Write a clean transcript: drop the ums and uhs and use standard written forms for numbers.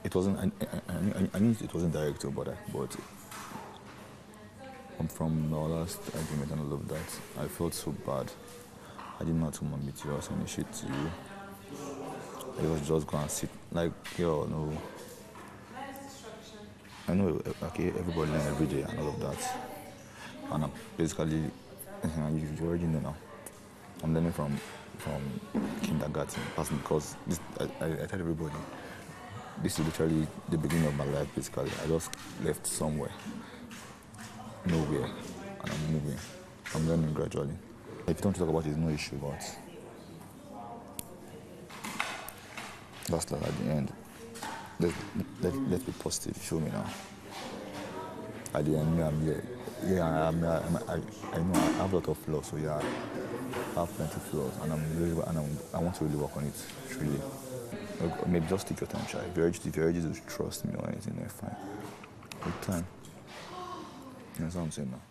it wasn't. I knew it wasn't direct, but from our last argument and all of that, I felt so bad. I didn't know how to admit you or any shit to you. I was just going to sit like, yo, no. I know, okay, everybody learn every day and all of that. And I'm basically, you already know now. I'm learning from kindergarten, because this, I tell everybody, this is literally the beginning of my life, basically. I just left somewhere, nowhere, and I'm moving. I'm learning gradually. If you don't talk about it, it's no issue, but that's like at the end. Let's be positive, show me now. At the end, I'm here. Yeah, I know I have a lot of flaws, so yeah, I have plenty of flaws, and I want to really work on it, really. Maybe just take your time, Shy. If you're ready to trust me or anything, then fine. With time. That's what I'm saying now.